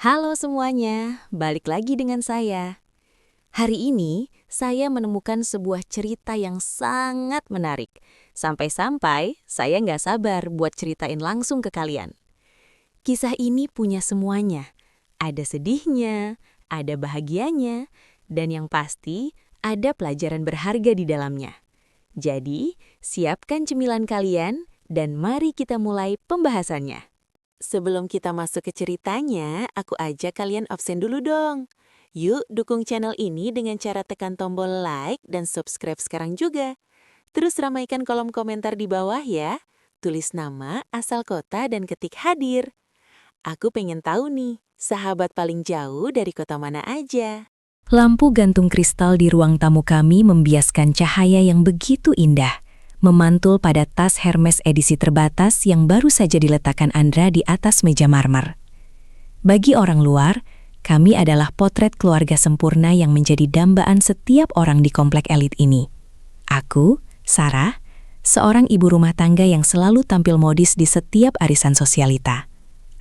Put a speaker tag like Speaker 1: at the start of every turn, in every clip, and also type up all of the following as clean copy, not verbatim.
Speaker 1: Halo semuanya, balik lagi dengan saya. Hari ini, saya menemukan sebuah cerita yang sangat menarik. Sampai-sampai, saya nggak sabar buat ceritain langsung ke kalian. Kisah ini punya semuanya. Ada sedihnya, ada bahagianya, dan yang pasti, ada pelajaran berharga di dalamnya. Jadi, siapkan cemilan kalian, dan mari kita mulai pembahasannya. Sebelum kita masuk ke ceritanya, aku ajak kalian absen dulu dong. Yuk dukung channel ini dengan cara tekan tombol like dan subscribe sekarang juga. Terus ramaikan kolom komentar di bawah ya. Tulis nama, asal kota, dan ketik hadir. Aku pengen tahu nih, sahabat paling jauh dari kota mana aja? Lampu gantung kristal di ruang tamu kami membiaskan cahaya yang begitu indah, memantul pada tas Hermes edisi terbatas yang baru saja diletakkan Andra di atas meja marmer. Bagi orang luar, kami adalah potret keluarga sempurna yang menjadi dambaan setiap orang di komplek elit ini. Aku, Sarah, seorang ibu rumah tangga yang selalu tampil modis di setiap arisan sosialita.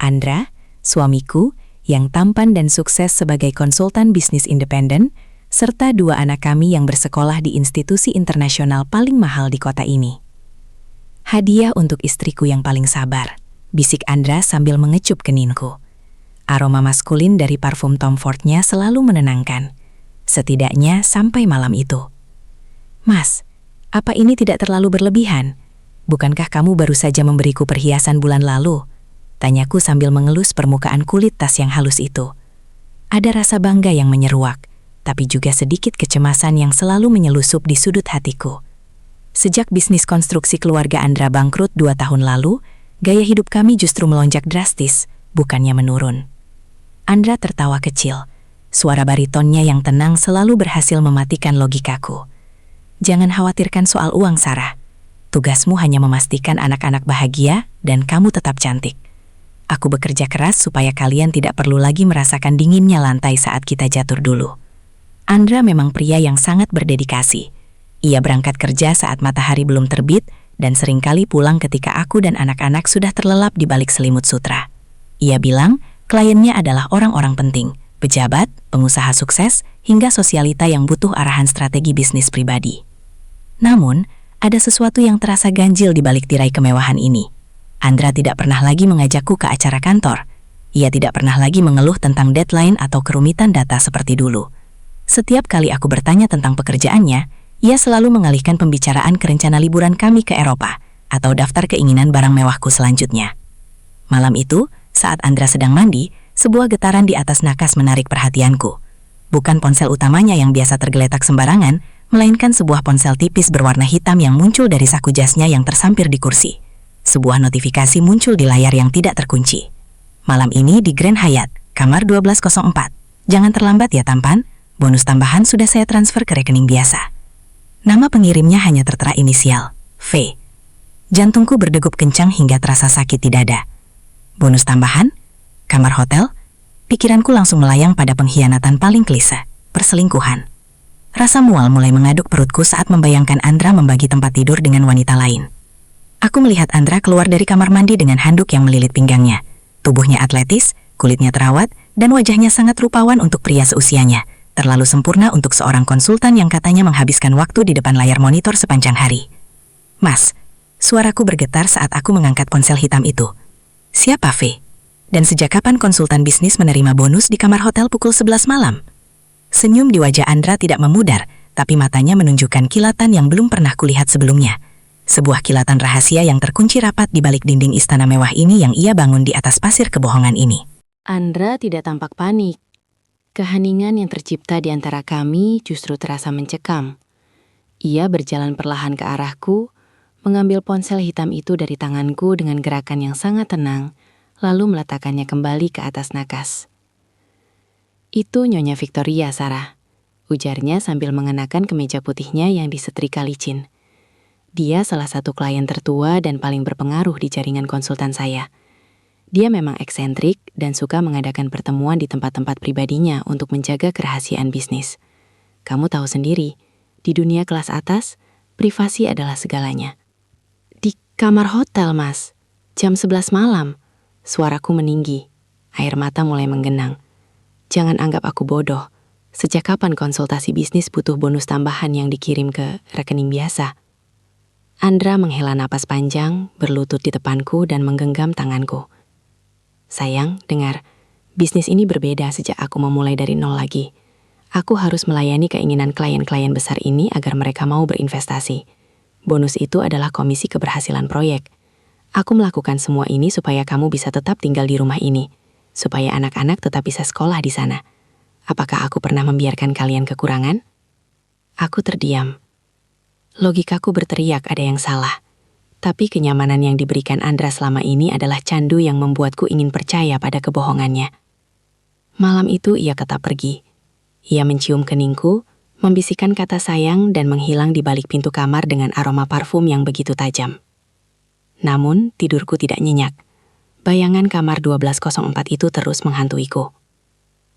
Speaker 1: Andra, suamiku, yang tampan dan sukses sebagai konsultan bisnis independen, serta dua anak kami yang bersekolah di institusi internasional paling mahal di kota ini. Hadiah untuk istriku yang paling sabar, bisik Andra sambil mengecup keningku. Aroma maskulin dari parfum Tom Ford-nya selalu menenangkan, setidaknya sampai malam itu. Mas, apa ini tidak terlalu berlebihan? Bukankah kamu baru saja memberiku perhiasan bulan lalu? Tanyaku sambil mengelus permukaan kulit tas yang halus itu. Ada rasa bangga yang menyeruak, tapi juga sedikit kecemasan yang selalu menyelusup di sudut hatiku. Sejak bisnis konstruksi keluarga Andra bangkrut 2 tahun lalu, gaya hidup kami justru melonjak drastis, bukannya menurun. Andra tertawa kecil. Suara baritonnya yang tenang selalu berhasil mematikan logikaku. Jangan khawatirkan soal uang, Sarah. Tugasmu hanya memastikan anak-anak bahagia dan kamu tetap cantik. Aku bekerja keras supaya kalian tidak perlu lagi merasakan dinginnya lantai saat kita jatuh dulu. Andra memang pria yang sangat berdedikasi. Ia berangkat kerja saat matahari belum terbit dan seringkali pulang ketika aku dan anak-anak sudah terlelap di balik selimut sutra. Ia bilang kliennya adalah orang-orang penting, pejabat, pengusaha sukses, hingga sosialita yang butuh arahan strategi bisnis pribadi. Namun, ada sesuatu yang terasa ganjil di balik tirai kemewahan ini. Andra tidak pernah lagi mengajakku ke acara kantor. Ia tidak pernah lagi mengeluh tentang deadline atau kerumitan data seperti dulu. Setiap kali aku bertanya tentang pekerjaannya, ia selalu mengalihkan pembicaraan ke rencana liburan kami ke Eropa atau daftar keinginan barang mewahku selanjutnya. Malam itu, saat Andra sedang mandi, sebuah getaran di atas nakas menarik perhatianku. Bukan ponsel utamanya yang biasa tergeletak sembarangan, melainkan sebuah ponsel tipis berwarna hitam yang muncul dari saku jasnya yang tersampir di kursi. Sebuah notifikasi muncul di layar yang tidak terkunci. Malam ini di Grand Hyatt, kamar 1204. Jangan terlambat ya tampan. Bonus tambahan sudah saya transfer ke rekening biasa. Nama pengirimnya hanya tertera inisial, V. Jantungku berdegup kencang hingga terasa sakit di dada. Bonus tambahan? Kamar hotel? Pikiranku langsung melayang pada pengkhianatan paling klise, perselingkuhan. Rasa mual mulai mengaduk perutku saat membayangkan Andra membagi tempat tidur dengan wanita lain. Aku melihat Andra keluar dari kamar mandi dengan handuk yang melilit pinggangnya. Tubuhnya atletis, kulitnya terawat, dan wajahnya sangat rupawan untuk pria seusianya. Terlalu sempurna untuk seorang konsultan yang katanya menghabiskan waktu di depan layar monitor sepanjang hari. Mas, suaraku bergetar saat aku mengangkat ponsel hitam itu. Siapa V? Dan sejak kapan konsultan bisnis menerima bonus di kamar hotel pukul 11 malam? Senyum di wajah Andra tidak memudar, tapi matanya menunjukkan kilatan yang belum pernah kulihat sebelumnya. Sebuah kilatan rahasia yang terkunci rapat di balik dinding istana mewah ini yang ia bangun di atas pasir kebohongan ini.
Speaker 2: Andra tidak tampak panik. Keheningan yang tercipta di antara kami justru terasa mencekam. Ia berjalan perlahan ke arahku, mengambil ponsel hitam itu dari tanganku dengan gerakan yang sangat tenang, lalu meletakkannya kembali ke atas nakas. Itu Nyonya Victoria, Sarah, ujarnya sambil mengenakan kemeja putihnya yang disetrika licin. Dia salah satu klien tertua dan paling berpengaruh di jaringan konsultan saya. Dia memang eksentrik dan suka mengadakan pertemuan di tempat-tempat pribadinya untuk menjaga kerahasiaan bisnis. Kamu tahu sendiri, di dunia kelas atas, privasi adalah segalanya. Di kamar hotel, Mas. Jam 11 malam. Suaraku meninggi. Air mata mulai menggenang. Jangan anggap aku bodoh. Sejak kapan konsultasi bisnis butuh bonus tambahan yang dikirim ke rekening biasa? Andra menghela napas panjang, berlutut di depanku dan menggenggam tanganku. Sayang, dengar, bisnis ini berbeda sejak aku memulai dari nol lagi. Aku harus melayani keinginan klien-klien besar ini agar mereka mau berinvestasi. Bonus itu adalah komisi keberhasilan proyek. Aku melakukan semua ini supaya kamu bisa tetap tinggal di rumah ini, supaya anak-anak tetap bisa sekolah di sana. Apakah aku pernah membiarkan kalian kekurangan? Aku terdiam. Logikaku berteriak ada yang salah. Tapi kenyamanan yang diberikan Andra selama ini adalah candu yang membuatku ingin percaya pada kebohongannya. Malam itu ia tetap pergi. Ia mencium keningku, membisikkan kata sayang dan menghilang di balik pintu kamar dengan aroma parfum yang begitu tajam. Namun, tidurku tidak nyenyak. Bayangan kamar 1204 itu terus menghantuiku.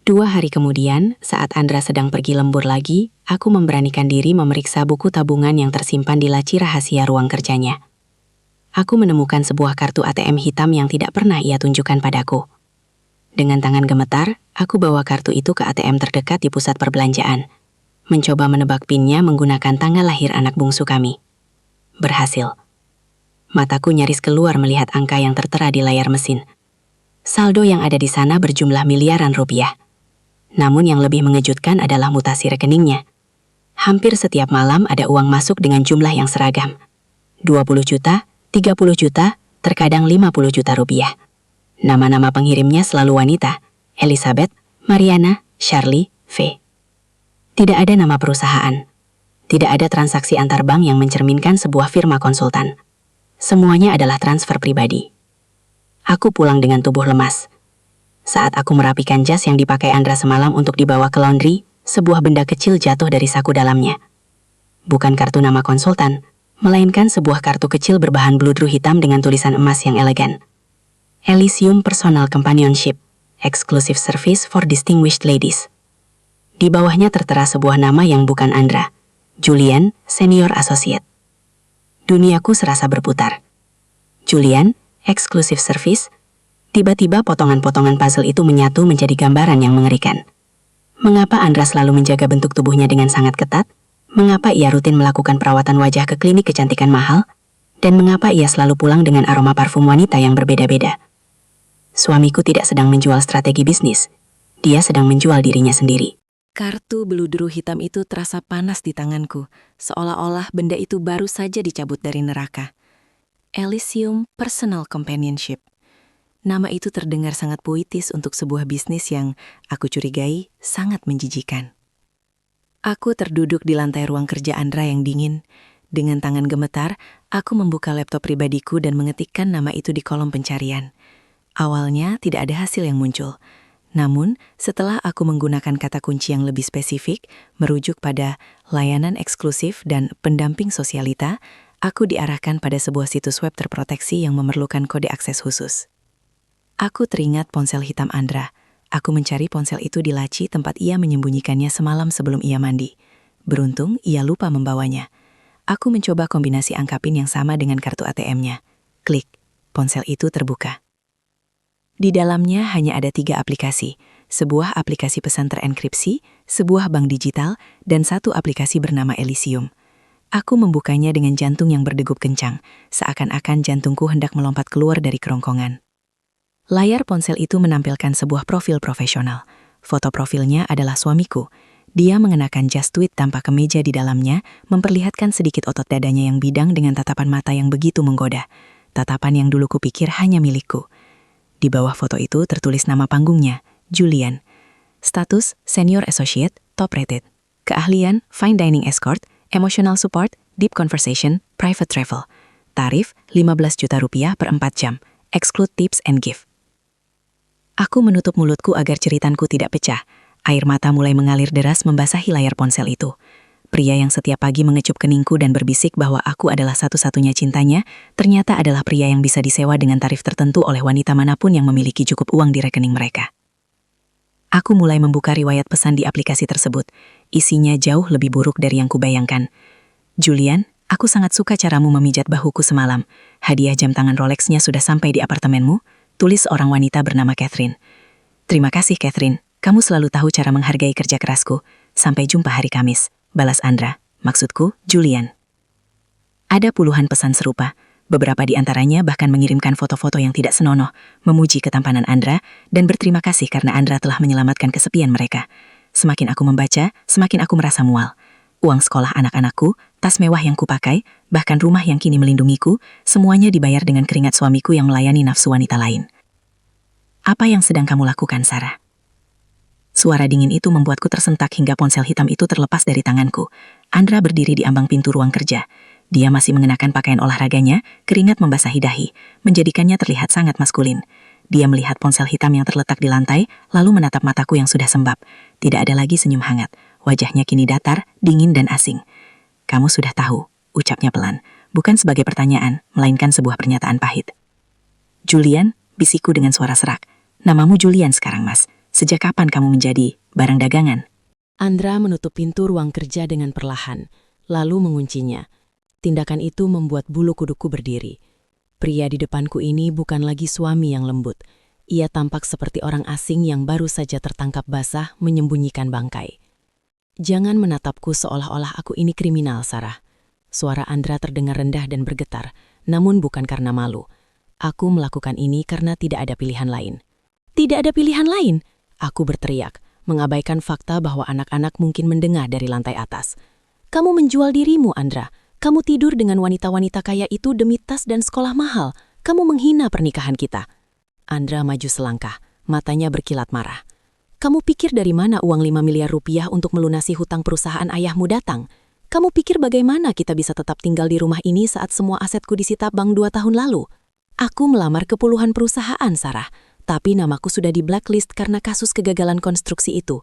Speaker 2: 2 hari kemudian, saat Andra sedang pergi lembur lagi, aku memberanikan diri memeriksa buku tabungan yang tersimpan di laci rahasia ruang kerjanya. Aku menemukan sebuah kartu ATM hitam yang tidak pernah ia tunjukkan padaku. Dengan tangan gemetar, aku bawa kartu itu ke ATM terdekat di pusat perbelanjaan. Mencoba menebak PIN-nya menggunakan tanggal lahir anak bungsu kami. Berhasil. Mataku nyaris keluar melihat angka yang tertera di layar mesin. Saldo yang ada di sana berjumlah miliaran rupiah. Namun yang lebih mengejutkan adalah mutasi rekeningnya. Hampir setiap malam ada uang masuk dengan jumlah yang seragam. 20 juta, 30 juta, terkadang 50 juta rupiah. Nama-nama pengirimnya selalu wanita, Elizabeth, Mariana, Charlie, V. Tidak ada nama perusahaan. Tidak ada transaksi antar bank yang mencerminkan sebuah firma konsultan. Semuanya adalah transfer pribadi. Aku pulang dengan tubuh lemas. Saat aku merapikan jas yang dipakai Andra semalam untuk dibawa ke laundry, sebuah benda kecil jatuh dari saku dalamnya. Bukan kartu nama konsultan, melainkan sebuah kartu kecil berbahan bludru hitam dengan tulisan emas yang elegan. Elysium Personal Companionship, Exclusive Service for Distinguished Ladies. Di bawahnya tertera sebuah nama yang bukan Andra, Julian, Senior Associate. Duniaku serasa berputar. Julian, Exclusive Service. Tiba-tiba potongan-potongan puzzle itu menyatu menjadi gambaran yang mengerikan. Mengapa Andra selalu menjaga bentuk tubuhnya dengan sangat ketat? Mengapa ia rutin melakukan perawatan wajah ke klinik kecantikan mahal? Dan mengapa ia selalu pulang dengan aroma parfum wanita yang berbeda-beda? Suamiku tidak sedang menjual strategi bisnis. Dia sedang menjual dirinya sendiri.
Speaker 1: Kartu bludru hitam itu terasa panas di tanganku, seolah-olah benda itu baru saja dicabut dari neraka. Elysium Personal Companionship. Nama itu terdengar sangat puitis untuk sebuah bisnis yang aku curigai sangat menjijikan. Aku terduduk di lantai ruang kerja Andra yang dingin. Dengan tangan gemetar, aku membuka laptop pribadiku dan mengetikkan nama itu di kolom pencarian. Awalnya tidak ada hasil yang muncul. Namun, setelah aku menggunakan kata kunci yang lebih spesifik, merujuk pada layanan eksklusif dan pendamping sosialita, aku diarahkan pada sebuah situs web terproteksi yang memerlukan kode akses khusus. Aku teringat ponsel hitam Andra. Aku mencari ponsel itu di laci tempat ia menyembunyikannya semalam sebelum ia mandi. Beruntung, ia lupa membawanya. Aku mencoba kombinasi angka PIN yang sama dengan kartu ATM-nya. Klik, ponsel itu terbuka. Di dalamnya hanya ada 3 aplikasi, sebuah aplikasi pesan terenkripsi, sebuah bank digital, dan 1 aplikasi bernama Elysium. Aku membukanya dengan jantung yang berdegup kencang, seakan-akan jantungku hendak melompat keluar dari kerongkongan. Layar ponsel itu menampilkan sebuah profil profesional. Foto profilnya adalah suamiku. Dia mengenakan jas tweed tanpa kemeja di dalamnya, memperlihatkan sedikit otot dadanya yang bidang dengan tatapan mata yang begitu menggoda. Tatapan yang dulu kupikir hanya milikku. Di bawah foto itu tertulis nama panggungnya, Julian. Status, Senior Associate, Top Rated. Keahlian, Fine Dining Escort, Emotional Support, Deep Conversation, Private Travel. Tarif, 15 juta rupiah per 4 jam. Exclude tips and gift. Aku menutup mulutku agar ceritanku tidak pecah. Air mata mulai mengalir deras membasahi layar ponsel itu. Pria yang setiap pagi mengecup keningku dan berbisik bahwa aku adalah satu-satunya cintanya, ternyata adalah pria yang bisa disewa dengan tarif tertentu oleh wanita manapun yang memiliki cukup uang di rekening mereka. Aku mulai membuka riwayat pesan di aplikasi tersebut. Isinya jauh lebih buruk dari yang kubayangkan. Julian, aku sangat suka caramu memijat bahuku semalam. Hadiah jam tangan Rolex-nya sudah sampai di apartemenmu, tulis seorang wanita bernama Catherine.
Speaker 3: Terima kasih, Catherine. Kamu selalu tahu cara menghargai kerja kerasku. Sampai jumpa hari Kamis, balas Andra. Maksudku, Julian. Ada puluhan pesan serupa. Beberapa di antaranya bahkan mengirimkan foto-foto yang tidak senonoh, memuji ketampanan Andra, dan berterima kasih karena Andra telah menyelamatkan kesepian mereka. Semakin aku membaca, semakin aku merasa mual. Uang sekolah anak-anakku, tas mewah yang kupakai, bahkan rumah yang kini melindungiku, semuanya dibayar dengan keringat suamiku yang melayani nafsu wanita lain. Apa yang sedang kamu lakukan, Sarah? Suara dingin itu membuatku tersentak hingga ponsel hitam itu terlepas dari tanganku. Andra berdiri di ambang pintu ruang kerja. Dia masih mengenakan pakaian olahraganya, keringat membasahi dahi, menjadikannya terlihat sangat maskulin. Dia melihat ponsel hitam yang terletak di lantai, lalu menatap mataku yang sudah sembab. Tidak ada lagi senyum hangat. Wajahnya kini datar, dingin dan asing. Kamu sudah tahu, ucapnya pelan, bukan sebagai pertanyaan, melainkan sebuah pernyataan pahit. Julian, bisikku dengan suara serak. Namamu Julian sekarang, Mas. Sejak kapan kamu menjadi barang dagangan?
Speaker 2: Andra menutup pintu ruang kerja dengan perlahan, lalu menguncinya. Tindakan itu membuat bulu kuduku berdiri. Pria di depanku ini bukan lagi suami yang lembut. Ia tampak seperti orang asing yang baru saja tertangkap basah menyembunyikan bangkai. Jangan menatapku seolah-olah aku ini kriminal, Sarah. Suara Andra terdengar rendah dan bergetar, namun bukan karena malu. Aku melakukan ini karena tidak ada pilihan lain. Tidak ada pilihan lain? Aku berteriak, mengabaikan fakta bahwa anak-anak mungkin mendengar dari lantai atas. Kamu menjual dirimu, Andra. Kamu tidur dengan wanita-wanita kaya itu demi tas dan sekolah mahal. Kamu menghina pernikahan kita. Andra maju selangkah, matanya berkilat marah. Kamu pikir dari mana uang 5 miliar rupiah untuk melunasi hutang perusahaan ayahmu datang? Kamu pikir bagaimana kita bisa tetap tinggal di rumah ini saat semua asetku disita bank 2 tahun lalu? Aku melamar ke puluhan perusahaan, Sarah. Tapi namaku sudah di blacklist karena kasus kegagalan konstruksi itu.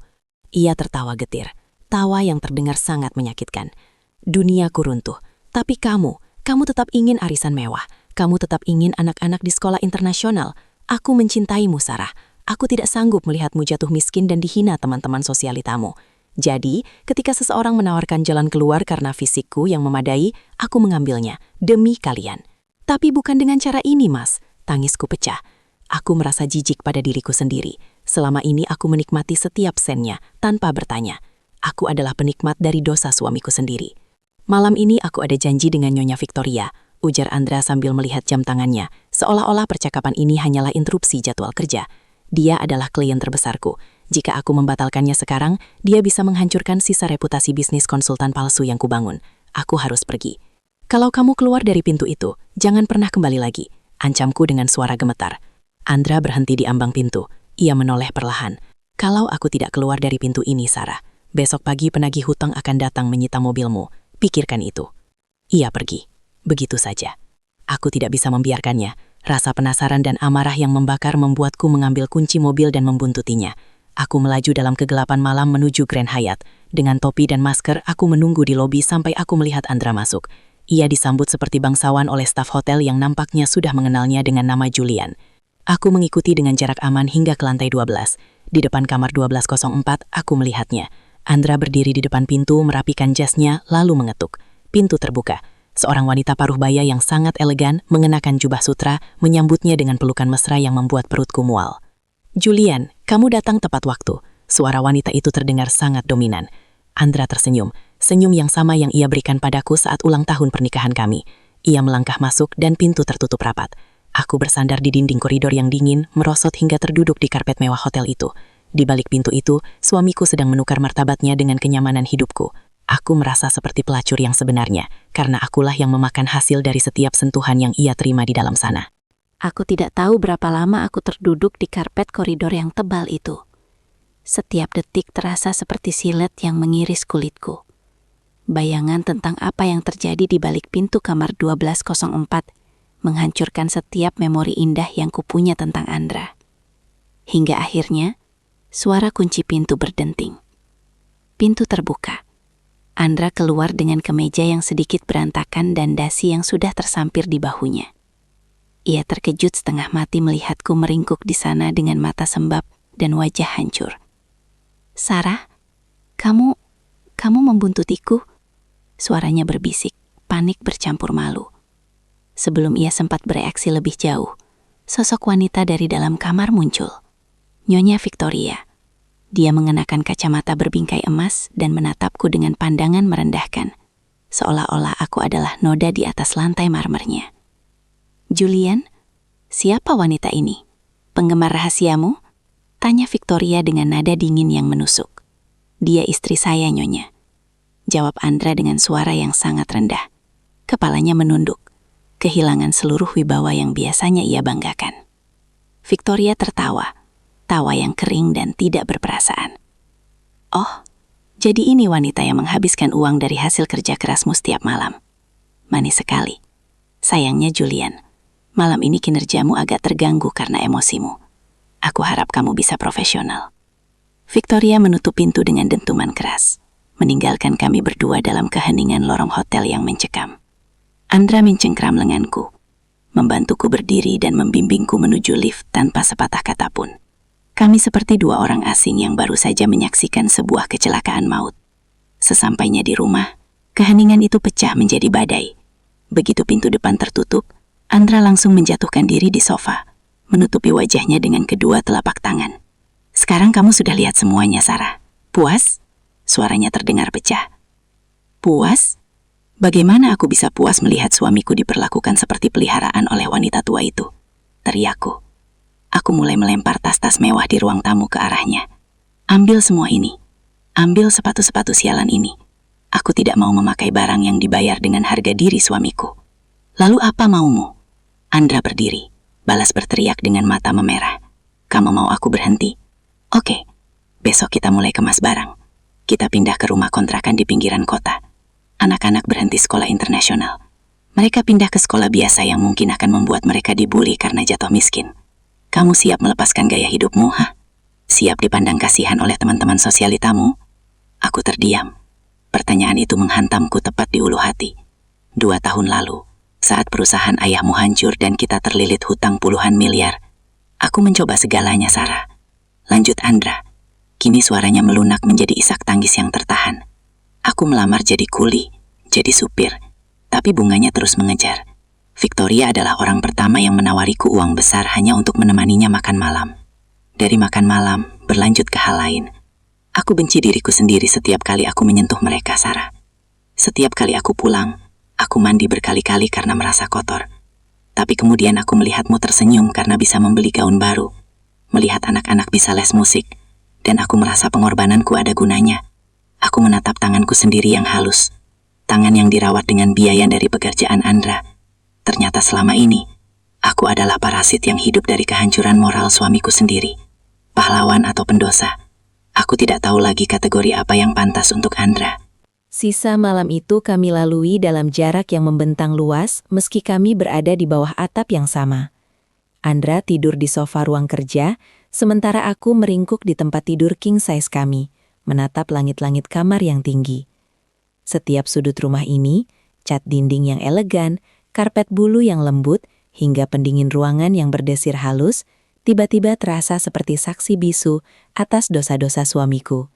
Speaker 2: Ia tertawa getir. Tawa yang terdengar sangat menyakitkan. Duniaku runtuh. Tapi kamu tetap ingin arisan mewah. Kamu tetap ingin anak-anak di sekolah internasional. Aku mencintaimu, Sarah. Aku tidak sanggup melihatmu jatuh miskin dan dihina teman-teman sosialitamu. Jadi, ketika seseorang menawarkan jalan keluar karena fisikku yang memadai, aku mengambilnya, demi kalian. Tapi bukan dengan cara ini, Mas. Tangisku pecah. Aku merasa jijik pada diriku sendiri. Selama ini aku menikmati setiap sennya, tanpa bertanya. Aku adalah penikmat dari dosa suamiku sendiri. Malam ini aku ada janji dengan Nyonya Victoria, ujar Andra sambil melihat jam tangannya, seolah-olah percakapan ini hanyalah interupsi jadwal kerja. Dia adalah klien terbesarku. Jika aku membatalkannya sekarang, dia bisa menghancurkan sisa reputasi bisnis konsultan palsu yang kubangun. Aku harus pergi. Kalau kamu keluar dari pintu itu, jangan pernah kembali lagi, ancamku dengan suara gemetar. Andra berhenti di ambang pintu. Ia menoleh perlahan. Kalau aku tidak keluar dari pintu ini, Sarah, besok pagi penagih hutang akan datang menyita mobilmu. Pikirkan itu. Ia pergi. Begitu saja. Aku tidak bisa membiarkannya. Rasa penasaran dan amarah yang membakar membuatku mengambil kunci mobil dan membuntutinya. Aku melaju dalam kegelapan malam menuju Grand Hyatt. Dengan topi dan masker, aku menunggu di lobi sampai aku melihat Andra masuk. Ia disambut seperti bangsawan oleh staf hotel yang nampaknya sudah mengenalnya dengan nama Julian. Aku mengikuti dengan jarak aman hingga ke lantai 12. Di depan kamar 1204, aku melihatnya. Andra berdiri di depan pintu, merapikan jasnya, lalu mengetuk. Pintu terbuka. Seorang wanita paruh baya yang sangat elegan, mengenakan jubah sutra, menyambutnya dengan pelukan mesra yang membuat perutku mual. Julian, kamu datang tepat waktu. Suara wanita itu terdengar sangat dominan. Andra tersenyum, senyum yang sama yang ia berikan padaku saat ulang tahun pernikahan kami. Ia melangkah masuk dan pintu tertutup rapat. Aku bersandar di dinding koridor yang dingin, merosot hingga terduduk di karpet mewah hotel itu. Di balik pintu itu, suamiku sedang menukar martabatnya dengan kenyamanan hidupku. Aku merasa seperti pelacur yang sebenarnya, karena akulah yang memakan hasil dari setiap sentuhan yang ia terima di dalam sana.
Speaker 4: Aku tidak tahu berapa lama aku terduduk di karpet koridor yang tebal itu. Setiap detik terasa seperti silet yang mengiris kulitku. Bayangan tentang apa yang terjadi di balik pintu kamar 1204 menghancurkan setiap memori indah yang kupunya tentang Andra. Hingga akhirnya, suara kunci pintu berdenting. Pintu terbuka. Andra keluar dengan kemeja yang sedikit berantakan dan dasi yang sudah tersampir di bahunya. Ia terkejut setengah mati melihatku meringkuk di sana dengan mata sembab dan wajah hancur. Sarah, kamu membuntutiku? Suaranya berbisik, panik bercampur malu. Sebelum ia sempat bereaksi lebih jauh, sosok wanita dari dalam kamar muncul. Nyonya Victoria. Dia mengenakan kacamata berbingkai emas dan menatapku dengan pandangan merendahkan, seolah-olah aku adalah noda di atas lantai marmernya. Julian, siapa wanita ini? Penggemar rahasiamu? Tanya Victoria dengan nada dingin yang menusuk. Dia istri saya, Nyonya. Jawab Andra dengan suara yang sangat rendah. Kepalanya menunduk, kehilangan seluruh wibawa yang biasanya ia banggakan. Victoria tertawa, tawa yang kering dan tidak berperasaan. Oh, jadi ini wanita yang menghabiskan uang dari hasil kerja kerasmu setiap malam. Manis sekali. Sayangnya Julian, malam ini kinerjamu agak terganggu karena emosimu. Aku harap kamu bisa profesional. Victoria menutup pintu dengan dentuman keras, meninggalkan kami berdua dalam keheningan lorong hotel yang mencekam. Andra mencengkram lenganku, membantuku berdiri dan membimbingku menuju lift tanpa sepatah kata pun. Kami seperti dua orang asing yang baru saja menyaksikan sebuah kecelakaan maut. Sesampainya di rumah, keheningan itu pecah menjadi badai. Begitu pintu depan tertutup, Andra langsung menjatuhkan diri di sofa, menutupi wajahnya dengan kedua telapak tangan. Sekarang kamu sudah lihat semuanya, Sarah. Puas? Suaranya terdengar pecah. Puas? Bagaimana aku bisa puas melihat suamiku diperlakukan seperti peliharaan oleh wanita tua itu? Teriakku. Aku mulai melempar tas-tas mewah di ruang tamu ke arahnya. Ambil semua ini. Ambil sepatu-sepatu sialan ini. Aku tidak mau memakai barang yang dibayar dengan harga diri suamiku. Lalu apa maumu? Andra berdiri, balas berteriak dengan mata memerah. Kamu mau aku berhenti? Oke, besok kita mulai kemas barang. Kita pindah ke rumah kontrakan di pinggiran kota. Anak-anak berhenti sekolah internasional. Mereka pindah ke sekolah biasa yang mungkin akan membuat mereka dibully karena jatuh miskin. Kamu siap melepaskan gaya hidupmu, ha? Siap dipandang kasihan oleh teman-teman sosialitamu? Aku terdiam. Pertanyaan itu menghantamku tepat di ulu hati. 2 tahun lalu, saat perusahaan ayahmu hancur dan kita terlilit hutang puluhan miliar, aku mencoba segalanya, Sarah. Lanjut Andra. Kini suaranya melunak menjadi isak tangis yang tertahan. Aku melamar jadi kuli, jadi supir, tapi bunganya terus mengejar. Victoria adalah orang pertama yang menawariku uang besar hanya untuk menemaninya makan malam. Dari makan malam, berlanjut ke hal lain. Aku benci diriku sendiri setiap kali aku menyentuh mereka, Sarah. Setiap kali aku pulang, aku mandi berkali-kali karena merasa kotor. Tapi kemudian aku melihatmu tersenyum karena bisa membeli gaun baru. Melihat anak-anak bisa les musik, dan aku merasa pengorbananku ada gunanya. Aku menatap tanganku sendiri yang halus. Tangan yang dirawat dengan biaya dari pekerjaan Andra. Ternyata selama ini, aku adalah parasit yang hidup dari kehancuran moral suamiku sendiri. Pahlawan atau pendosa. Aku tidak tahu lagi kategori apa yang pantas untuk Andra.
Speaker 1: Sisa malam itu kami lalui dalam jarak yang membentang luas meski kami berada di bawah atap yang sama. Andra tidur di sofa ruang kerja, sementara aku meringkuk di tempat tidur king size kami, menatap langit-langit kamar yang tinggi. Setiap sudut rumah ini, cat dinding yang elegan, karpet bulu yang lembut, hingga pendingin ruangan yang berdesir halus, tiba-tiba terasa seperti saksi bisu atas dosa-dosa suamiku.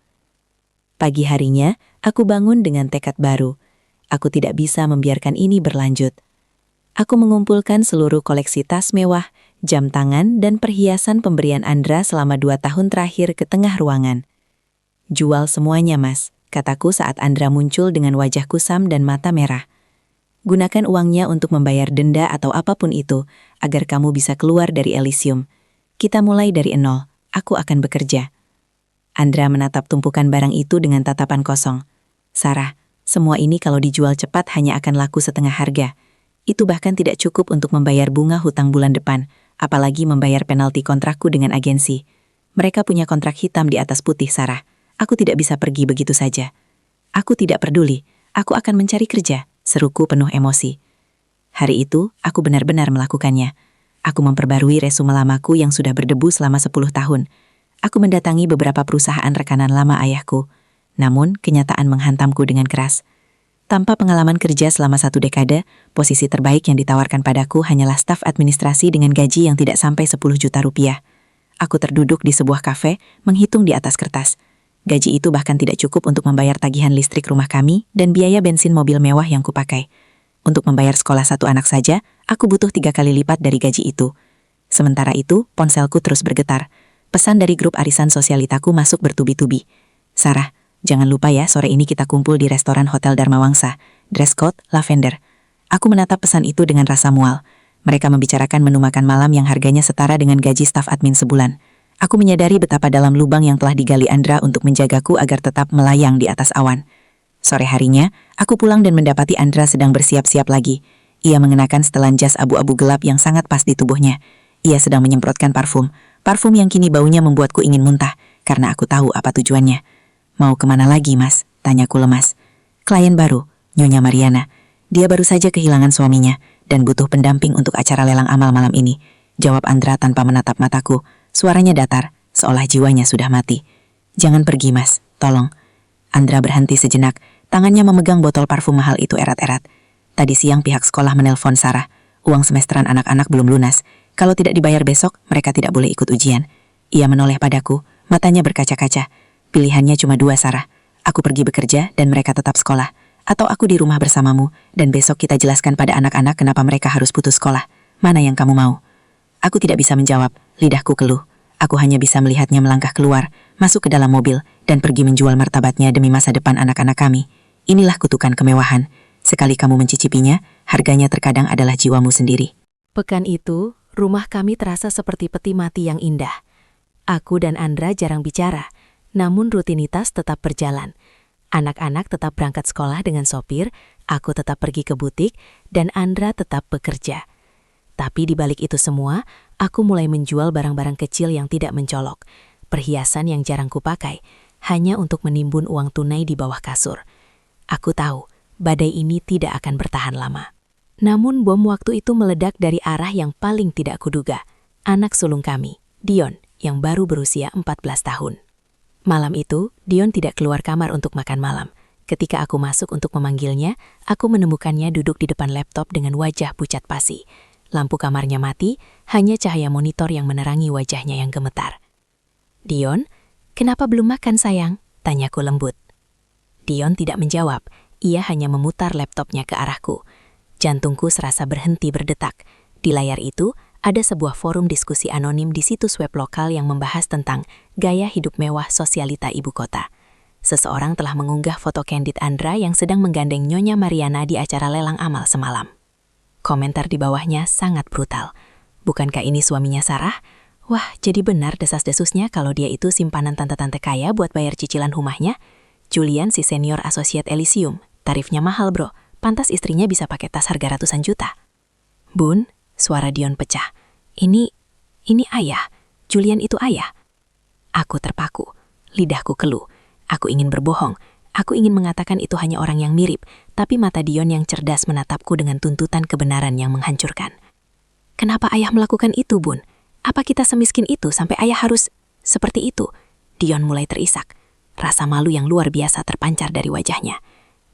Speaker 1: Pagi harinya, aku bangun dengan tekad baru. Aku tidak bisa membiarkan ini berlanjut. Aku mengumpulkan seluruh koleksi tas mewah, jam tangan, dan perhiasan pemberian Andra selama 2 tahun terakhir ke tengah ruangan. Jual semuanya, Mas, kataku saat Andra muncul dengan wajah kusam dan mata merah. Gunakan uangnya untuk membayar denda atau apapun itu, agar kamu bisa keluar dari Elysium. Kita mulai dari nol, aku akan bekerja. Andra menatap tumpukan barang itu dengan tatapan kosong. Sarah, semua ini kalau dijual cepat hanya akan laku setengah harga. Itu bahkan tidak cukup untuk membayar bunga hutang bulan depan, apalagi membayar penalti kontrakku dengan agensi. Mereka punya kontrak hitam di atas putih, Sarah. Aku tidak bisa pergi begitu saja. Aku tidak peduli, aku akan mencari kerja. Seruku penuh emosi. Hari itu, aku benar-benar melakukannya. Aku memperbarui resume lamaku yang sudah berdebu selama 10 tahun. Aku mendatangi beberapa perusahaan rekanan lama ayahku. Namun, kenyataan menghantamku dengan keras. Tanpa pengalaman kerja selama 1 dekade, posisi terbaik yang ditawarkan padaku hanyalah staf administrasi dengan gaji yang tidak sampai 10 juta rupiah. Aku terduduk di sebuah kafe, menghitung di atas kertas. Gaji itu bahkan tidak cukup untuk membayar tagihan listrik rumah kami dan biaya bensin mobil mewah yang kupakai. Untuk membayar sekolah 1 anak saja, aku butuh 3 kali lipat dari gaji itu. Sementara itu, ponselku terus bergetar.
Speaker 3: Pesan dari grup arisan sosialitaku masuk bertubi-tubi. Sarah, jangan lupa ya sore ini kita kumpul di restoran Hotel Dharma Wangsa. Dress code, lavender. Aku menatap pesan itu dengan rasa mual. Mereka membicarakan menu makan malam yang harganya setara dengan gaji staf admin sebulan. Aku menyadari betapa dalam lubang yang telah digali Andra untuk menjagaku agar tetap melayang di atas awan. Sore harinya, aku pulang dan mendapati Andra sedang bersiap-siap lagi. Ia mengenakan setelan jas abu-abu gelap yang sangat pas di tubuhnya. Ia sedang menyemprotkan parfum. Parfum yang kini baunya membuatku ingin muntah, karena aku tahu apa tujuannya. Mau kemana lagi, Mas? Tanyaku lemas. Klien baru, Nyonya Mariana. Dia baru saja kehilangan suaminya dan butuh pendamping untuk acara lelang amal malam ini. Jawab Andra tanpa menatap mataku. Suaranya datar, seolah jiwanya sudah mati. Jangan pergi, Mas. Tolong. Andra berhenti sejenak. Tangannya memegang botol parfum mahal itu erat-erat. Tadi siang pihak sekolah menelpon Sarah. Uang semesteran anak-anak belum lunas. Kalau tidak dibayar besok, mereka tidak boleh ikut ujian. Ia menoleh padaku, matanya berkaca-kaca. Pilihannya cuma dua, Sarah. Aku pergi bekerja dan mereka tetap sekolah. Atau aku di rumah bersamamu dan besok kita jelaskan pada anak-anak kenapa mereka harus putus sekolah. Mana yang kamu mau? Aku tidak bisa menjawab, lidahku keluh. Aku hanya bisa melihatnya melangkah keluar, masuk ke dalam mobil, dan pergi menjual martabatnya demi masa depan anak-anak kami. Inilah kutukan kemewahan. Sekali kamu mencicipinya, harganya terkadang adalah jiwamu sendiri.
Speaker 1: Pekan itu, rumah kami terasa seperti peti mati yang indah. Aku dan Andra jarang bicara, namun rutinitas tetap berjalan. Anak-anak tetap berangkat sekolah dengan sopir, aku tetap pergi ke butik, dan Andra tetap bekerja. Tapi di balik itu semua, aku mulai menjual barang-barang kecil yang tidak mencolok, perhiasan yang jarang kupakai, hanya untuk menimbun uang tunai di bawah kasur. Aku tahu, badai ini tidak akan bertahan lama. Namun bom waktu itu meledak dari arah yang paling tidak kuduga. Anak sulung kami, Dion, yang baru berusia 14 tahun. Malam itu, Dion tidak keluar kamar untuk makan malam. Ketika aku masuk untuk memanggilnya, aku menemukannya duduk di depan laptop dengan wajah pucat pasi. Lampu kamarnya mati, hanya cahaya monitor yang menerangi wajahnya yang gemetar. Dion, kenapa belum makan sayang? Tanyaku lembut. Dion tidak menjawab, ia hanya memutar laptopnya ke arahku. Jantungku serasa berhenti berdetak. Di layar itu, ada sebuah forum diskusi anonim di situs web lokal yang membahas tentang gaya hidup mewah sosialita ibu kota. Seseorang telah mengunggah foto candid Andra yang sedang menggandeng Nyonya Mariana di acara lelang amal semalam. Komentar di bawahnya sangat brutal. Bukankah ini suaminya Sarah? Wah, jadi benar desas-desusnya kalau dia itu simpanan tante-tante kaya buat bayar cicilan rumahnya? Julian si senior associate Elysium, tarifnya mahal bro, pantas istrinya bisa pakai tas harga ratusan juta. Bun, suara Dion pecah. Ini ayah, Julian itu ayah. Aku terpaku, lidahku keluh. Aku ingin berbohong, aku ingin mengatakan itu hanya orang yang mirip, tapi mata Dion yang cerdas menatapku dengan tuntutan kebenaran yang menghancurkan. Kenapa ayah melakukan itu, Bun? Apa kita semiskin itu sampai ayah harus seperti itu? Dion mulai terisak. Rasa malu yang luar biasa terpancar dari wajahnya.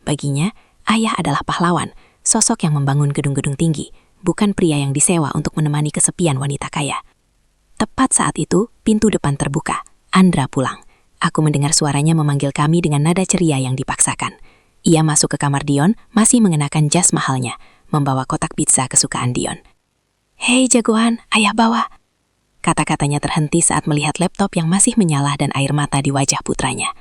Speaker 1: Baginya, ayah adalah pahlawan, sosok yang membangun gedung-gedung tinggi, bukan pria yang disewa untuk menemani kesepian wanita kaya. Tepat saat itu, pintu depan terbuka. Andra pulang. Aku mendengar suaranya memanggil kami dengan nada ceria yang dipaksakan. Ia masuk ke kamar Dion, masih mengenakan jas mahalnya, membawa kotak pizza kesukaan Dion. "Hei jagoan, ayah bawa." Kata-katanya terhenti saat melihat laptop yang masih menyala dan air mata di wajah putranya.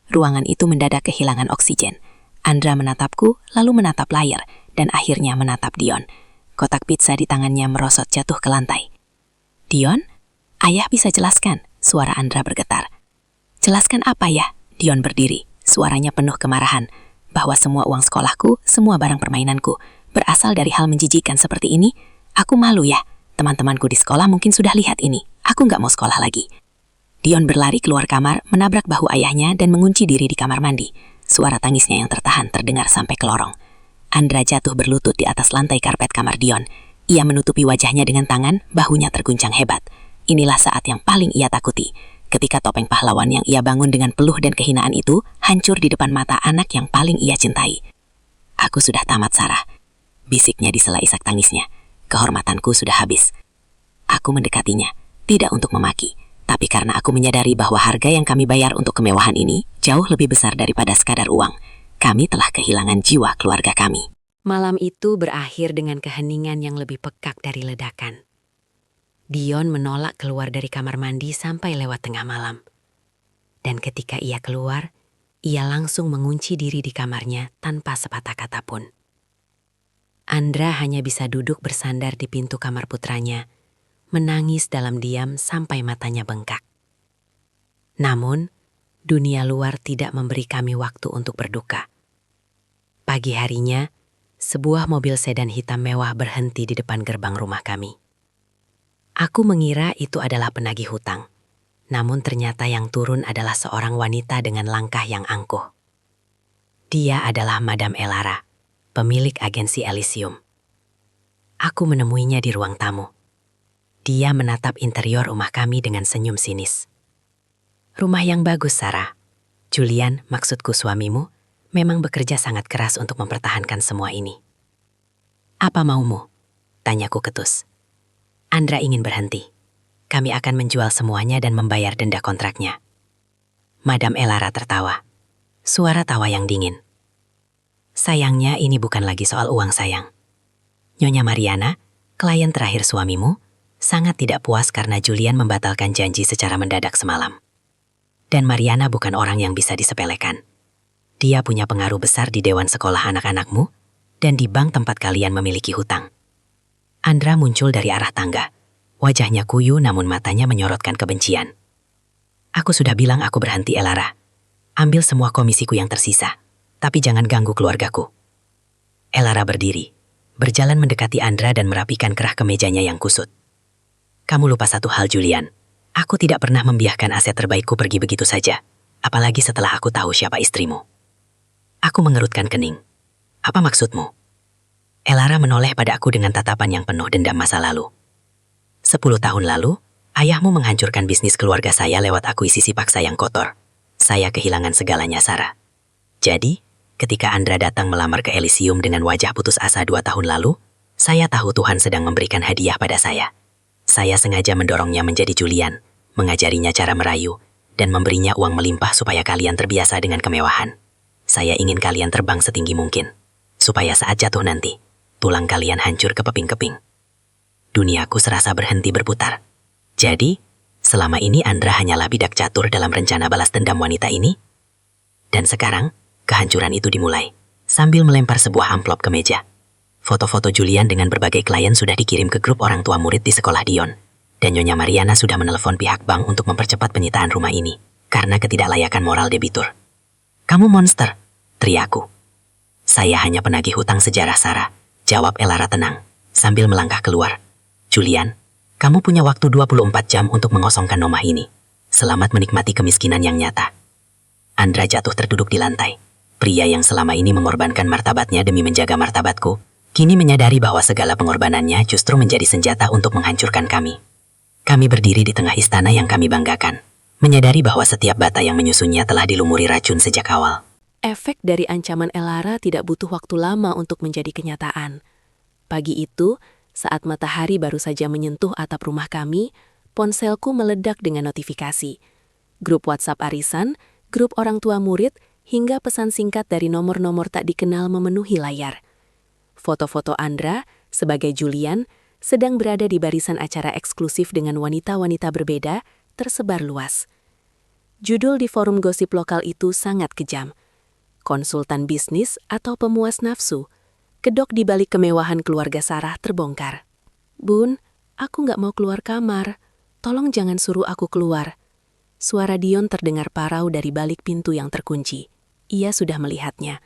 Speaker 1: Ruangan itu mendadak kehilangan oksigen. Andra menatapku, lalu menatap layar, dan akhirnya menatap Dion. Kotak pizza di tangannya merosot jatuh ke lantai. "Dion? Ayah bisa jelaskan," suara Andra bergetar. "Jelaskan apa ya?" Dion berdiri, suaranya penuh kemarahan. "Bahwa semua uang sekolahku, semua barang permainanku, berasal dari hal menjijikan seperti ini? Aku malu ya. Teman-temanku di sekolah mungkin sudah lihat ini. Aku nggak mau sekolah lagi." Dion berlari keluar kamar, menabrak bahu ayahnya dan mengunci diri di kamar mandi. Suara tangisnya yang tertahan terdengar sampai ke lorong. Andra jatuh berlutut di atas lantai karpet kamar Dion. Ia menutupi wajahnya dengan tangan, bahunya terguncang hebat. Inilah saat yang paling ia takuti. Ketika topeng pahlawan yang ia bangun dengan peluh dan kehinaan itu hancur di depan mata anak yang paling ia cintai. "Aku sudah tamat, Sarah," bisiknya di sela isak tangisnya. "Kehormatanku sudah habis." Aku mendekatinya, tidak untuk memaki, tapi karena aku menyadari bahwa harga yang kami bayar untuk kemewahan ini jauh lebih besar daripada sekadar uang. Kami telah kehilangan jiwa keluarga kami. Malam itu berakhir dengan keheningan yang lebih pekak dari ledakan.
Speaker 2: Dion menolak keluar dari kamar mandi sampai lewat tengah malam. Dan ketika ia keluar, ia langsung mengunci diri di kamarnya tanpa sepatah kata pun. Andra hanya bisa duduk bersandar di pintu kamar putranya, menangis dalam diam sampai matanya bengkak. Namun, dunia luar tidak memberi kami waktu untuk berduka. Pagi harinya, sebuah mobil sedan hitam mewah berhenti di depan gerbang rumah kami. Aku mengira itu adalah penagih hutang, namun ternyata yang turun adalah seorang wanita dengan langkah yang angkuh. Dia adalah Madam Elara, pemilik agensi Elysium. Aku menemuinya di ruang tamu. Dia menatap interior rumah kami dengan senyum sinis. Rumah yang bagus, Sarah. Julian, maksudku suamimu, memang bekerja sangat keras untuk mempertahankan semua ini. Apa maumu? Tanyaku ketus. Andra ingin berhenti. Kami akan menjual semuanya dan membayar denda kontraknya. Madam Elara tertawa. Suara tawa yang dingin. Sayangnya ini bukan lagi soal uang, sayang. Nyonya Mariana, klien terakhir suamimu, sangat tidak puas karena Julian membatalkan janji secara mendadak semalam. Dan Mariana bukan orang yang bisa disepelekan. Dia punya pengaruh besar di dewan sekolah anak-anakmu dan di bank tempat kalian memiliki hutang. Andra muncul dari arah tangga. Wajahnya kuyu namun matanya menyorotkan kebencian. Aku sudah bilang aku berhenti, Elara. Ambil semua komisiku yang tersisa, tapi jangan ganggu keluargaku. Elara berdiri, berjalan mendekati Andra dan merapikan kerah kemejanya yang kusut. Kamu lupa satu hal, Julian. Aku tidak pernah membiarkan aset terbaikku pergi begitu saja, apalagi setelah aku tahu siapa istrimu. Aku mengerutkan kening. Apa maksudmu? Elara menoleh pada aku dengan tatapan yang penuh dendam masa lalu. 10 tahun lalu, ayahmu menghancurkan bisnis keluarga saya lewat akuisisi paksa yang kotor. Saya kehilangan segalanya, Sarah. Jadi, ketika Andra datang melamar ke Elysium dengan wajah putus asa 2 tahun lalu, saya tahu Tuhan sedang memberikan hadiah pada saya. Saya sengaja mendorongnya menjadi Julian, mengajarinya cara merayu, dan memberinya uang melimpah supaya kalian terbiasa dengan kemewahan. Saya ingin kalian terbang setinggi mungkin, supaya saat jatuh nanti, tulang kalian hancur ke keping-keping. Duniaku serasa berhenti berputar. Jadi, selama ini Andra hanyalah bidak catur dalam rencana balas dendam wanita ini? Dan sekarang, kehancuran itu dimulai, sambil melempar sebuah amplop ke meja. Foto-foto Julian dengan berbagai klien sudah dikirim ke grup orang tua murid di sekolah Dion. Dan Nyonya Mariana sudah menelepon pihak bank untuk mempercepat penyitaan rumah ini, karena ketidaklayakan moral debitur. Kamu monster, teriakku. Saya hanya penagih hutang sejarah, Sarah, jawab Elara tenang, sambil melangkah keluar. Julian, kamu punya waktu 24 jam untuk mengosongkan rumah ini. Selamat menikmati kemiskinan yang nyata. Andra jatuh terduduk di lantai. Pria yang selama ini mengorbankan martabatnya demi menjaga martabatku, kini menyadari bahwa segala pengorbanannya justru menjadi senjata untuk menghancurkan kami. Kami berdiri di tengah istana yang kami banggakan, menyadari bahwa setiap bata yang menyusunnya telah dilumuri racun sejak awal.
Speaker 4: Efek dari ancaman Elara tidak butuh waktu lama untuk menjadi kenyataan. Pagi itu, saat matahari baru saja menyentuh atap rumah kami, ponselku meledak dengan notifikasi. Grup WhatsApp arisan, grup orang tua murid, hingga pesan singkat dari nomor-nomor tak dikenal memenuhi layar. Foto-foto Andra, sebagai Julian, sedang berada di barisan acara eksklusif dengan wanita-wanita berbeda, tersebar luas. Judul di forum gosip lokal itu sangat kejam. Konsultan bisnis atau pemuas nafsu, kedok di balik kemewahan keluarga Sarah terbongkar. Bun, aku nggak mau keluar kamar. Tolong jangan suruh aku keluar. Suara Dion terdengar parau dari balik pintu yang terkunci. Ia sudah melihatnya.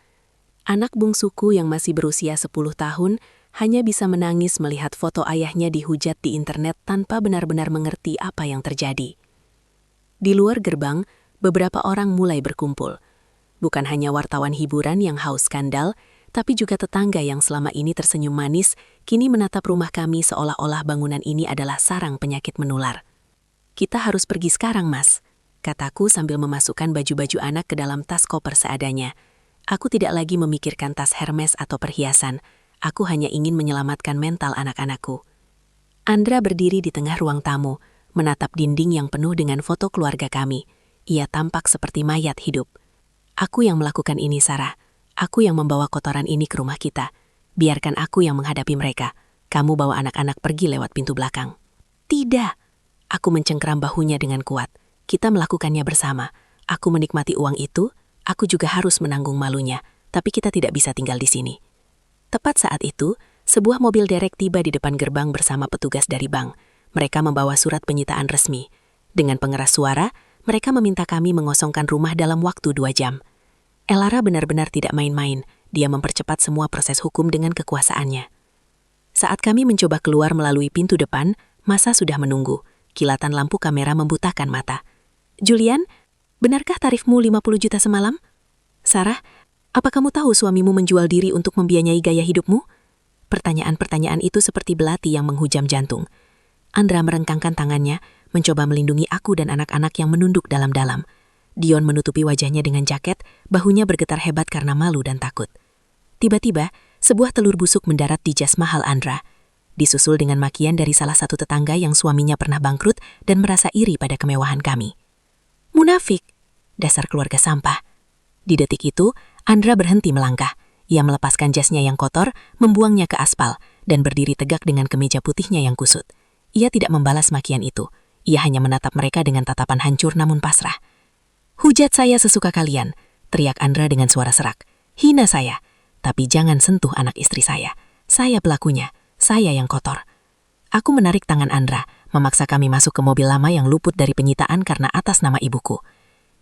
Speaker 4: Anak bungsuku yang masih berusia 10 tahun hanya bisa menangis melihat foto ayahnya dihujat di internet tanpa benar-benar mengerti apa yang terjadi. Di luar gerbang, beberapa orang mulai berkumpul. Bukan hanya wartawan hiburan yang haus skandal, tapi juga tetangga yang selama ini tersenyum manis, kini menatap rumah kami seolah-olah bangunan ini adalah sarang penyakit menular. Kita harus pergi sekarang, Mas, kataku sambil memasukkan baju-baju anak ke dalam tas koper seadanya. Aku tidak lagi memikirkan tas Hermes atau perhiasan, aku hanya ingin menyelamatkan mental anak-anakku. Andra berdiri di tengah ruang tamu, menatap dinding yang penuh dengan foto keluarga kami. Ia tampak seperti mayat hidup. Aku yang melakukan ini, Sarah. Aku yang membawa kotoran ini ke rumah kita. Biarkan aku yang menghadapi mereka. Kamu bawa anak-anak pergi lewat pintu belakang.
Speaker 5: Tidak. Aku mencengkeram bahunya dengan kuat. Kita melakukannya bersama. Aku menikmati uang itu, aku juga harus menanggung malunya, tapi kita tidak bisa tinggal di sini. Tepat saat itu, sebuah mobil derek tiba di depan gerbang bersama petugas dari bank. Mereka membawa surat penyitaan resmi. Dengan pengeras suara, mereka meminta kami mengosongkan rumah dalam waktu 2 jam. Elara benar-benar tidak main-main. Dia mempercepat semua proses hukum dengan kekuasaannya. Saat kami mencoba keluar melalui pintu depan, masa sudah menunggu. Kilatan lampu kamera membutakan mata. Julian, benarkah tarifmu 50 juta semalam? Sarah, apa kamu tahu suamimu menjual diri untuk membiayai gaya hidupmu? Pertanyaan-pertanyaan itu seperti belati yang menghujam jantung. Andra merengkangkan tangannya, mencoba melindungi aku dan anak-anak yang menunduk dalam-dalam. Dion menutupi wajahnya dengan jaket, bahunya bergetar hebat karena malu dan takut. Tiba-tiba, sebuah telur busuk mendarat di jas mahal Andra. Disusul dengan makian dari salah satu tetangga yang suaminya pernah bangkrut dan merasa iri pada kemewahan kami. Munafik, dasar keluarga sampah. Di detik itu, Andra berhenti melangkah. Ia melepaskan jasnya yang kotor, membuangnya ke aspal, dan berdiri tegak dengan kemeja putihnya yang kusut. Ia tidak membalas makian itu. Ia hanya menatap mereka dengan tatapan hancur namun pasrah. Hujat saya sesuka kalian, teriak Andra dengan suara serak. Hina saya, tapi jangan sentuh anak istri saya. Saya pelakunya, saya yang kotor. Aku menarik tangan Andra, memaksa kami masuk ke mobil lama yang luput dari penyitaan karena atas nama ibuku.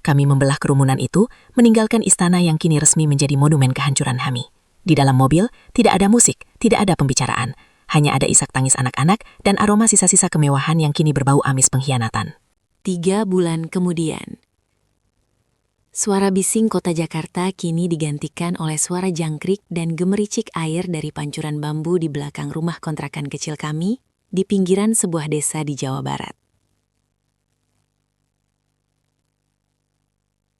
Speaker 5: Kami membelah kerumunan itu, meninggalkan istana yang kini resmi menjadi monumen kehancuran Hami. Di dalam mobil, tidak ada musik, tidak ada pembicaraan. Hanya ada isak tangis anak-anak dan aroma sisa-sisa kemewahan yang kini berbau amis pengkhianatan.
Speaker 4: 3 bulan kemudian. Suara bising kota Jakarta kini digantikan oleh suara jangkrik dan gemericik air dari pancuran bambu di belakang rumah kontrakan kecil kami di pinggiran sebuah desa di Jawa Barat.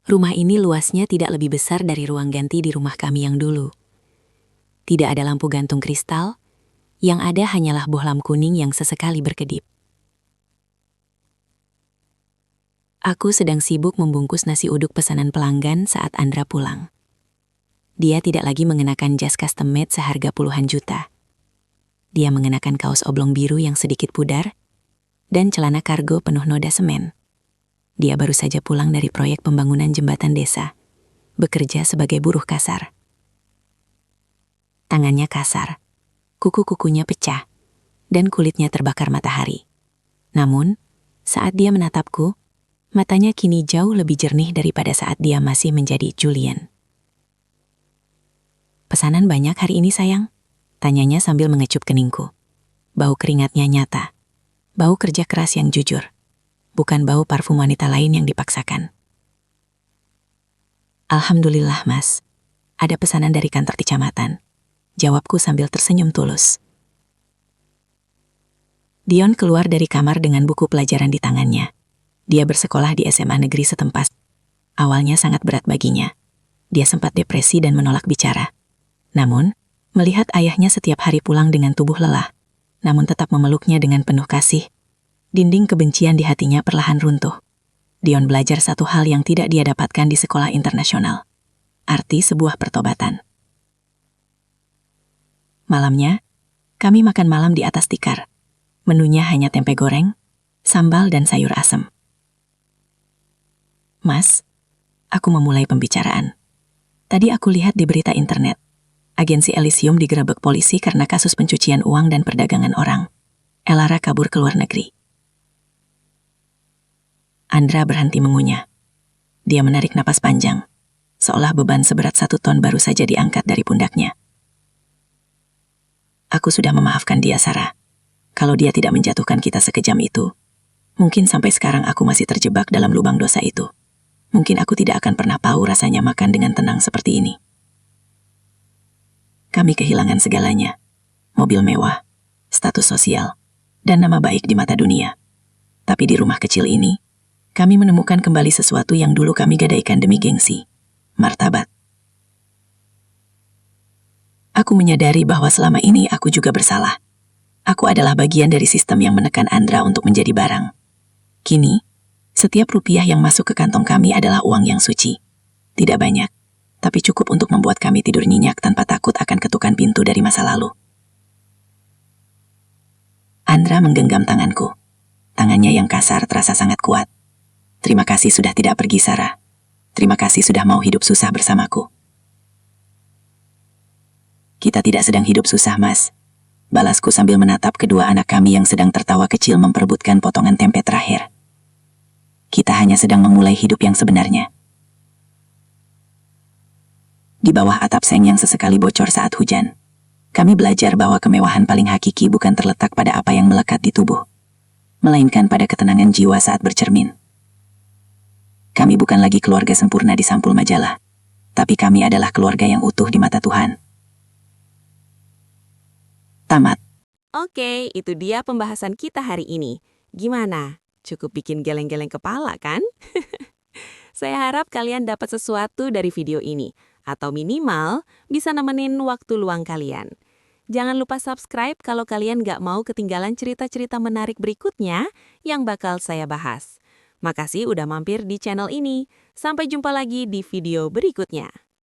Speaker 4: Rumah ini luasnya tidak lebih besar dari ruang ganti di rumah kami yang dulu. Tidak ada lampu gantung kristal, yang ada hanyalah bohlam kuning yang sesekali berkedip. Aku sedang sibuk membungkus nasi uduk pesanan pelanggan saat Andra pulang. Dia tidak lagi mengenakan jas custom made seharga puluhan juta. Dia mengenakan kaos oblong biru yang sedikit pudar dan celana kargo penuh noda semen. Dia baru saja pulang dari proyek pembangunan jembatan desa, bekerja sebagai buruh kasar. Tangannya kasar, kuku-kukunya pecah, dan kulitnya terbakar matahari. Namun, saat dia menatapku, matanya kini jauh lebih jernih daripada saat dia masih menjadi Julian. Pesanan banyak hari ini sayang? Tanyanya sambil mengecup keningku. Bau keringatnya nyata. Bau kerja keras yang jujur. Bukan bau parfum wanita lain yang dipaksakan. Alhamdulillah mas. Ada pesanan dari kantor kecamatan. Jawabku sambil tersenyum tulus. Dion keluar dari kamar dengan buku pelajaran di tangannya. Dia bersekolah di SMA negeri setempat. Awalnya sangat berat baginya. Dia sempat depresi dan menolak bicara. Namun, melihat ayahnya setiap hari pulang dengan tubuh lelah, namun tetap memeluknya dengan penuh kasih, dinding kebencian di hatinya perlahan runtuh. Dion belajar satu hal yang tidak dia dapatkan di sekolah internasional. Arti sebuah pertobatan. Malamnya, kami makan malam di atas tikar. Menunya hanya tempe goreng, sambal dan sayur asem. Mas, aku memulai pembicaraan. Tadi aku lihat di berita internet, agensi Elysium digerebek polisi karena kasus pencucian uang dan perdagangan orang. Elara kabur ke luar negeri. Andra berhenti mengunyah. Dia menarik napas panjang, seolah beban seberat 1 ton baru saja diangkat dari pundaknya. Aku sudah memaafkan dia, Sarah. Kalau dia tidak menjatuhkan kita sekejam itu, mungkin sampai sekarang aku masih terjebak dalam lubang dosa itu. Mungkin aku tidak akan pernah tahu rasanya makan dengan tenang seperti ini. Kami kehilangan segalanya. Mobil mewah, status sosial, dan nama baik di mata dunia. Tapi di rumah kecil ini, kami menemukan kembali sesuatu yang dulu kami gadaikan demi gengsi. Martabat. Aku menyadari bahwa selama ini aku juga bersalah. Aku adalah bagian dari sistem yang menekan Andra untuk menjadi barang. Kini, setiap rupiah yang masuk ke kantong kami adalah uang yang suci. Tidak banyak, tapi cukup untuk membuat kami tidur nyenyak tanpa takut akan ketukan pintu dari masa lalu. Andra menggenggam tanganku.
Speaker 3: Tangannya yang kasar terasa sangat kuat. Terima kasih sudah tidak pergi, Sarah. Terima kasih sudah mau hidup susah bersamaku. Kita tidak sedang hidup susah, Mas. Balasku sambil menatap kedua anak kami yang sedang tertawa kecil memperebutkan potongan tempe terakhir. Kita hanya sedang memulai hidup yang sebenarnya. Di bawah atap seng yang sesekali bocor saat hujan, kami belajar bahwa kemewahan paling hakiki bukan terletak pada apa yang melekat di tubuh, melainkan pada ketenangan jiwa saat bercermin. Kami bukan lagi keluarga sempurna di sampul majalah, tapi kami adalah keluarga yang utuh di mata Tuhan. Tamat.
Speaker 1: Oke, itu dia pembahasan kita hari ini. Gimana? Cukup bikin geleng-geleng kepala, kan? Saya harap kalian dapat sesuatu dari video ini, atau minimal bisa nemenin waktu luang kalian. Jangan lupa subscribe kalau kalian nggak mau ketinggalan cerita-cerita menarik berikutnya yang bakal saya bahas. Makasih udah mampir di channel ini. Sampai jumpa lagi di video berikutnya.